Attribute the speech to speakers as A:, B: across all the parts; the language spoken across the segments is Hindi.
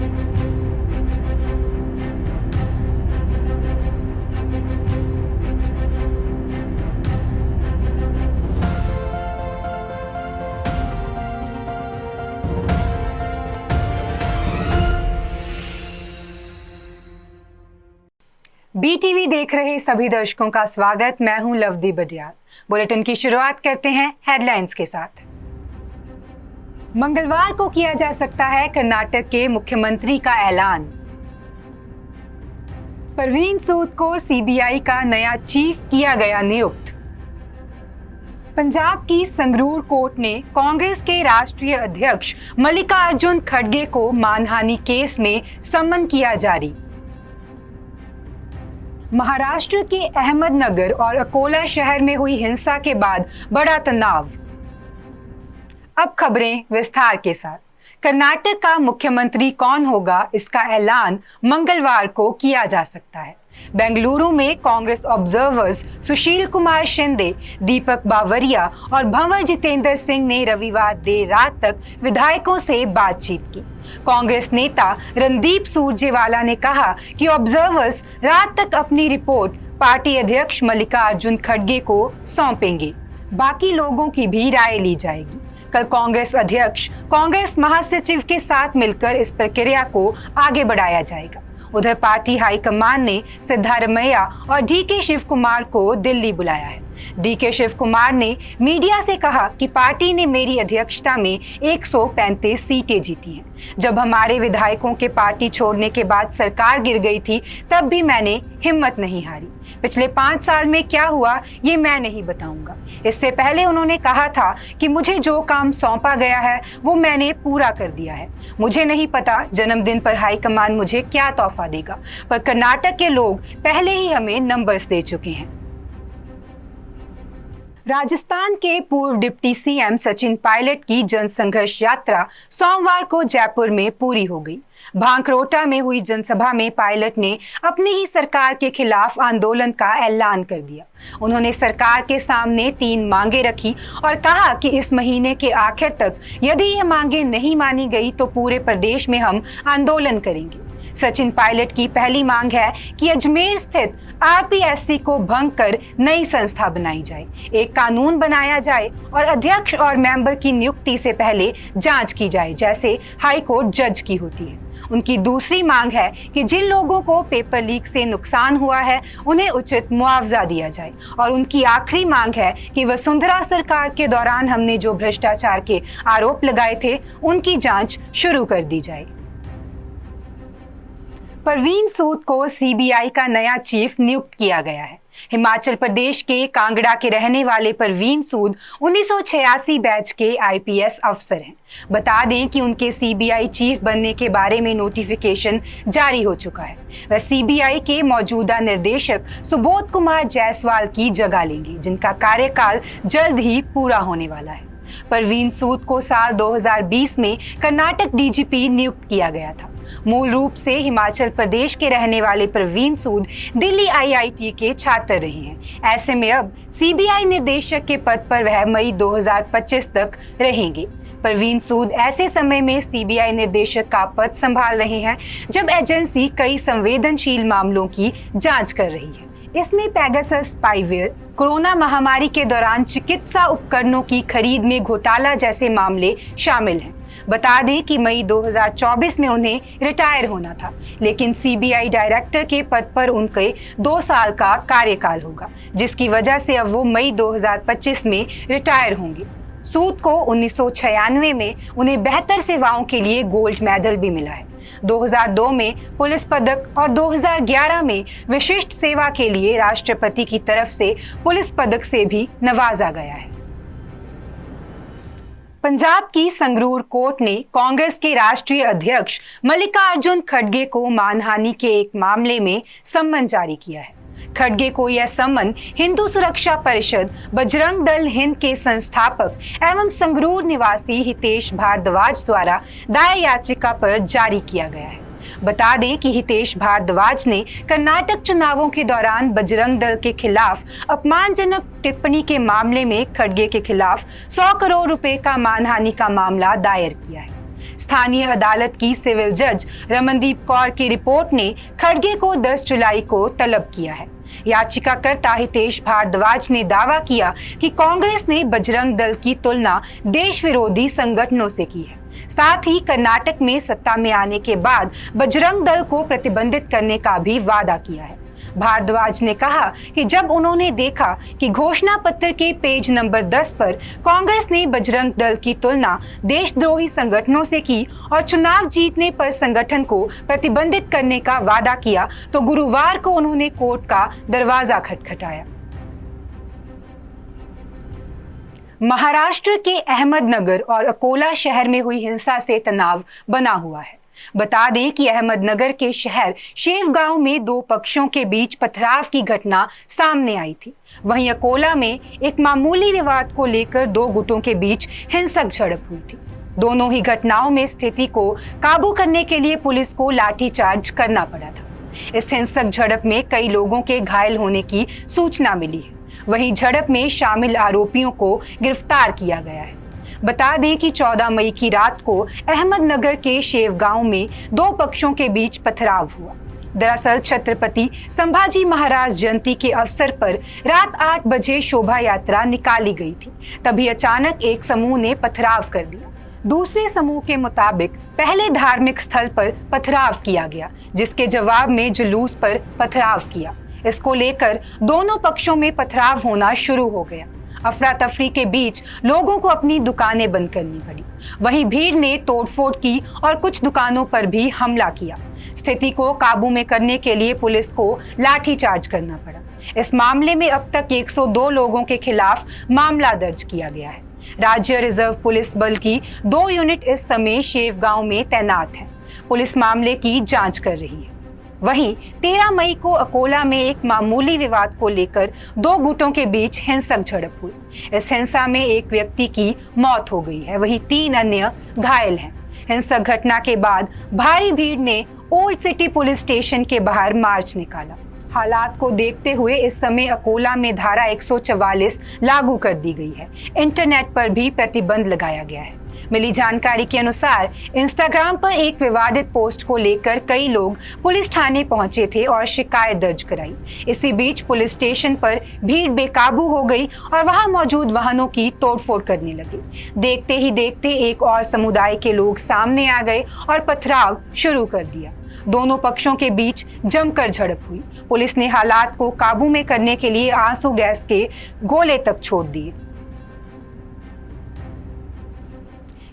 A: BTV देख रहे सभी दर्शकों का स्वागत। मैं हूं लवदी बडियाल। बुलेटिन की शुरुआत करते हैं हेडलाइंस के साथ। मंगलवार को किया जा सकता है कर्नाटक के मुख्यमंत्री का ऐलान। परवीन सूद को CBI का नया चीफ किया गया नियुक्त। पंजाब की संगरूर कोर्ट ने कांग्रेस के राष्ट्रीय अध्यक्ष मल्लिकार्जुन खड़गे को मानहानि केस में सम्मन किया जारी। महाराष्ट्र के अहमदनगर और अकोला शहर में हुई हिंसा के बाद बड़ा तनाव। अब खबरें विस्तार के साथ। कर्नाटक का मुख्यमंत्री कौन होगा, इसका ऐलान मंगलवार को किया जा सकता है। बेंगलुरु में कांग्रेस ऑब्जर्वर्स सुशील कुमार शिंदे, दीपक बावरिया और भंवर जितेंद्र सिंह ने रविवार देर रात तक विधायकों से बातचीत की। कांग्रेस नेता रणदीप सुरजेवाला ने कहा कि ऑब्जर्वर्स रात तक अपनी रिपोर्ट पार्टी अध्यक्ष मल्लिकार्जुन खड़गे को सौंपेंगे। बाकी लोगों की भी राय ली जाएगी। कल कांग्रेस अध्यक्ष कांग्रेस महासचिव के साथ मिलकर इस प्रक्रिया को आगे बढ़ाया जाएगा। उधर पार्टी हाईकमान ने सिद्धारमैया और DK शिव कुमार को दिल्ली बुलाया है। DK शिव कुमार ने मीडिया से कहा कि पार्टी ने मेरी अध्यक्षता में 135 सीटें जीती हैं। जब हमारे विधायकों के पार्टी छोड़ने के बाद सरकार गिर गई थी, तब भी मैंने हिम्मत नहीं हारी। पिछले 5 साल में क्या हुआ ये मैं नहीं बताऊंगा। इससे पहले उन्होंने कहा था कि मुझे जो काम सौंपा गया है वो मैंने पूरा कर दिया है। मुझे नहीं पता जन्मदिन पर हाईकमान मुझे क्या तोहफा देगा, पर कर्नाटक के लोग पहले ही हमें नंबर्स दे चुके हैं। राजस्थान के पूर्व डिप्टी CM सचिन पायलट की जनसंघर्ष यात्रा सोमवार को जयपुर में पूरी हो गई। भांकरोटा में हुई जनसभा में पायलट ने अपनी ही सरकार के खिलाफ आंदोलन का ऐलान कर दिया। उन्होंने सरकार के सामने 3 मांगे रखी और कहा कि इस महीने के आखिर तक यदि ये मांगे नहीं मानी गई तो पूरे प्रदेश में हम आंदोलन करेंगे। सचिन पायलट की पहली मांग है कि अजमेर स्थित RPSC को भंग कर नई संस्था बनाई जाए, एक कानून बनाया जाए और अध्यक्ष और मेंबर की नियुक्ति से पहले जांच की जाए, जैसे हाई कोर्ट जज की होती है। उनकी दूसरी मांग है कि जिन लोगों को पेपर लीक से नुकसान हुआ है उन्हें उचित मुआवजा दिया जाए। और उनकी आखिरी मांग है कि वसुंधरा सरकार के दौरान हमने जो भ्रष्टाचार के आरोप लगाए थे उनकी जांच शुरू कर दी जाए। परवीन सूद को CBI का नया चीफ नियुक्त किया गया है। हिमाचल प्रदेश के कांगड़ा के रहने वाले परवीन सूद 1986 बैच के IPS अफसर हैं। बता दें कि उनके CBI चीफ बनने के बारे में नोटिफिकेशन जारी हो चुका है। वह CBI के मौजूदा निर्देशक सुबोध कुमार जायसवाल की जगह लेंगे, जिनका कार्यकाल जल्द ही पूरा होने वाला है। परवीन सूद को साल 2020 में कर्नाटक DGP नियुक्त किया गया था। मूल रूप से हिमाचल प्रदेश के रहने वाले परवीन सूद दिल्ली IIT के छात्र रहे हैं। ऐसे में अब CBI निर्देशक के पद पर वह मई 2025 तक रहेंगे। परवीन सूद ऐसे समय में CBI निर्देशक का पद संभाल रहे हैं जब एजेंसी कई संवेदनशील मामलों की जांच कर रही है। इसमें पेगासस स्पाईवेयर, कोरोना महामारी के दौरान चिकित्सा उपकरणों की खरीद में घोटाला जैसे मामले शामिल हैं। बता दें कि मई 2024 में उन्हें रिटायर होना था, लेकिन CBI डायरेक्टर के पद पर उनके 2 साल का कार्यकाल होगा, जिसकी वजह से अब वो मई 2025 में रिटायर होंगे। सूद को 1996 में उन्हें बेहतर सेवाओं के लिए गोल्ड मेडल भी मिला है। 2002 में पुलिस पदक और 2011 में विशिष्ट सेवा के लिए राष्ट्रपति की तरफ से पुलिस पदक से भी नवाजा गया है। पंजाब की संगरूर कोर्ट ने कांग्रेस के राष्ट्रीय अध्यक्ष मल्लिकार्जुन खड़गे को मानहानि के एक मामले में सम्मन जारी किया है। खड़गे को यह सम्मन हिंदू सुरक्षा परिषद, बजरंग दल हिंद के संस्थापक एवं संगरूर निवासी हितेश भारद्वाज द्वारा दायर याचिका पर जारी किया गया है। बता दें कि हितेश भारद्वाज ने कर्नाटक चुनावों के दौरान बजरंग दल के खिलाफ अपमानजनक टिप्पणी के मामले में खड़गे के खिलाफ 100 करोड़ रुपए का मानहानि का मामला दायर किया है। स्थानीय अदालत की सिविल जज रमनदीप कौर की रिपोर्ट ने खड़गे को 10 जुलाई को तलब किया है। याचिकाकर्ता हितेश भारद्वाज ने दावा किया कि कांग्रेस ने बजरंग दल की तुलना देश विरोधी संगठनों से की है। साथ ही कर्नाटक में सत्ता में आने के बाद बजरंग दल को प्रतिबंधित करने का भी वादा किया है। भारद्वाज ने कहा कि जब उन्होंने देखा कि घोषणा पत्र के पेज नंबर 10 पर कांग्रेस ने बजरंग दल की तुलना देशद्रोही संगठनों से की और चुनाव जीतने पर संगठन को प्रतिबंधित करने का वादा किया, तो गुरुवार को उन्होंने कोर्ट का दरवाजा खटखटाया। महाराष्ट्र के अहमदनगर और अकोला शहर में हुई हिंसा से तनाव बना हुआ है। बता दें कि अहमदनगर के शहर शेव गांव में दो पक्षों के बीच पथराव की घटना सामने आई थी। वहीं अकोला में एक मामूली विवाद को लेकर दो गुटों के बीच हिंसक झड़प हुई थी। दोनों ही घटनाओं में स्थिति को काबू करने के लिए पुलिस को लाठीचार्ज करना पड़ा था। इस हिंसक झड़प में कई लोगों के घायल होने की सूचना मिली है। वहीं झड़प में शामिल आरोपियों को गिरफ्तार किया गया है। बता दें कि 14 मई की रात को अहमदनगर के शेव गांव में दो पक्षों के बीच पथराव हुआ। दरअसल छत्रपति संभाजी महाराज जयंती के अवसर पर रात 8 बजे शोभा यात्रा निकाली गई थी। तभी अचानक एक समूह ने पथराव कर दिया। दूसरे समूह के मुताबिक पहले धार्मिक स्थल पर पथराव किया गया, जिसके जवाब में जुलूस पर पथराव किया। इसको लेकर दोनों पक्षों में पथराव होना शुरू हो गया। अफरा तफरी के बीच लोगों को अपनी दुकानें बंद करनी पड़ी। वहीं भीड़ ने तोड़फोड़ की और कुछ दुकानों पर भी हमला किया। स्थिति को काबू में करने के लिए पुलिस को लाठीचार्ज करना पड़ा। इस मामले में अब तक 102 लोगों के खिलाफ मामला दर्ज किया गया है। राज्य रिजर्व पुलिस बल की 2 यूनिट इस समय शेव गांव में तैनात है। पुलिस मामले की जांच कर रही है। वहीं 13 मई को अकोला में एक मामूली विवाद को लेकर दो गुटों के बीच हिंसक झड़प हुई। इस हिंसा में एक व्यक्ति की मौत हो गई है, वहीं 3 अन्य घायल हैं। हिंसक घटना के बाद भारी भीड़ ने ओल्ड सिटी पुलिस स्टेशन के बाहर मार्च निकाला। हालात को देखते हुए इस समय अकोला में धारा 144 लागू कर दी गई है। इंटरनेट पर भी प्रतिबंध लगाया गया है। मिली जानकारी के अनुसार इंस्टाग्राम पर एक विवादित पोस्ट को लेकर कई लोग पुलिस थाने पहुंचे थे और शिकायत दर्ज कराई। इसी बीच पुलिस स्टेशन पर भीड़ बेकाबू हो गई और वहां मौजूद वाहनों की तोड़फोड़ करने लगी। देखते ही देखते एक और समुदाय के लोग सामने आ गए और पथराव शुरू कर दिया। दोनों पक्षों के बीच जमकर झड़प हुई। पुलिस ने हालात को काबू में करने के लिए आंसू गैस के गोले तक छोड़ दिए।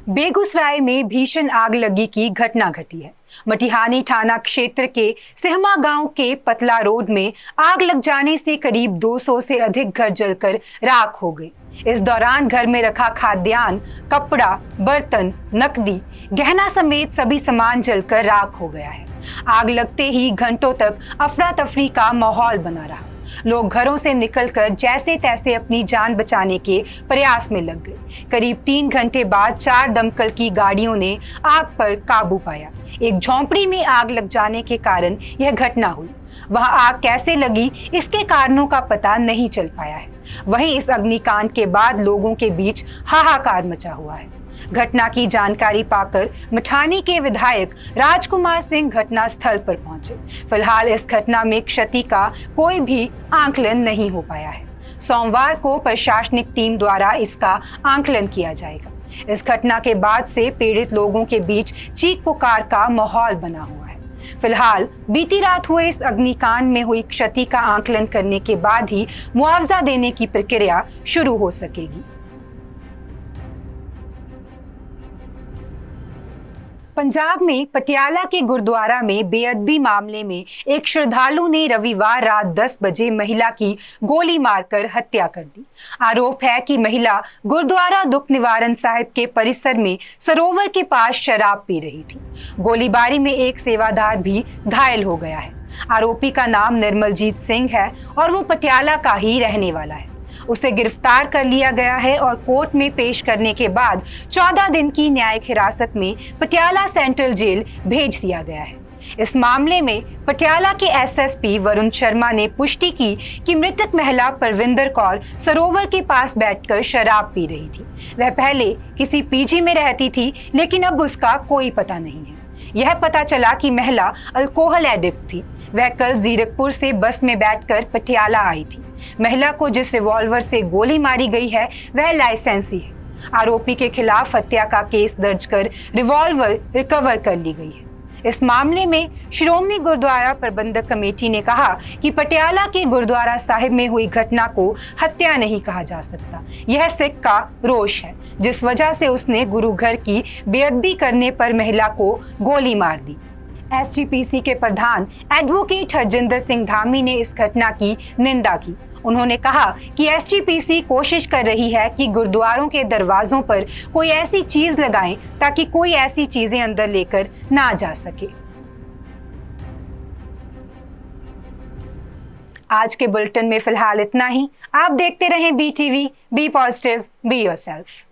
A: बेगूसराय में भीषण आगलगी की घटना घटी है। मटिहानी थाना क्षेत्र के सिहमा गांव के पतला रोड में आग लग जाने से करीब 200 से अधिक घर जलकर राख हो गए। इस दौरान घर में रखा खाद्यान्न, कपड़ा, बर्तन, नकदी, गहना समेत सभी सामान जलकर राख हो गया है। आग लगते ही घंटों तक अफरा तफरी का माहौल बना रहा। लोग घरों से निकलकर जैसे तैसे अपनी जान बचाने के प्रयास में लग गए। करीब 3 घंटे बाद 4 दमकल की गाड़ियों ने आग पर काबू पाया। एक झोंपड़ी में आग लग जाने के कारण यह घटना हुई। वहां आग कैसे लगी, इसके कारणों का पता नहीं चल पाया है। वहीं इस अग्निकांड के बाद लोगों के बीच हाहाकार मचा हुआ है। घटना की जानकारी पाकर मठानी के विधायक राजकुमार सिंह घटना स्थल पर पहुंचे। फिलहाल इस घटना में क्षति का कोई भी आंकलन नहीं हो पाया है। सोमवार को प्रशासनिक टीम द्वारा इसका आंकलन किया जाएगा। इस घटना के बाद से पीड़ित लोगों के बीच चीख पुकार का माहौल बना हुआ है। फिलहाल बीती रात हुए इस अग्निकांड में हुई क्षति का आंकलन करने के बाद ही मुआवजा देने की प्रक्रिया शुरू हो सकेगी। पंजाब में पटियाला के गुरुद्वारा में बेअदबी मामले में एक श्रद्धालु ने रविवार रात 10 बजे महिला की गोली मारकर हत्या कर दी। आरोप है कि महिला गुरुद्वारा दुख निवारण साहिब के परिसर में सरोवर के पास शराब पी रही थी। गोलीबारी में एक सेवादार भी घायल हो गया है। आरोपी का नाम निर्मलजीत सिंह है और वो पटियाला का ही रहने वाला है। उसे गिरफ्तार कर लिया गया है और कोर्ट में पेश करने के बाद 14 दिन की न्यायिक हिरासत में पटियाला सेंट्रल जेल भेज दिया गया है। इस मामले में पटियाला के एसएसपी वरुण शर्मा ने पुष्टि की कि मृतक महिला परविंदर कौर सरोवर के पास बैठकर शराब पी रही थी। वह पहले किसी पीजी में रहती थी, लेकिन अब उसका कोई पता नहीं है। यह पता चला कि महिला अल्कोहल एडिक्ट थी। वह कल जीरकपुर से बस में बैठकर पटियाला आई थी। महिला को जिस रिवॉल्वर से गोली मारी गई है वह लाइसेंसी है। आरोपी के खिलाफ हत्या का केस दर्ज कर रिवॉल्वर रिकवर कर ली गई है। इस मामले में श्रोमणी गुरुद्वारा प्रबंधक कमेटी ने कहा कि पटियाला के गुरुद्वारा साहिब में हुई घटना को हत्या नहीं कहा जा सकता। यह सिख का रोष है, जिस वजह से उसने गुरु घर की बेअदबी करने पर महिला को गोली मार दी। एसजीपीसी के प्रधान एडवोकेट हरजिंदर सिंह धामी ने इस घटना की निंदा की। उन्होंने कहा कि एसजीपीसी कोशिश कर रही है कि गुरुद्वारों के दरवाजों पर कोई ऐसी चीज लगाएं ताकि कोई ऐसी चीजें अंदर लेकर ना जा सके। आज के बुलेटिन में फिलहाल इतना ही। आप देखते रहें BTV, be positive, be yourself.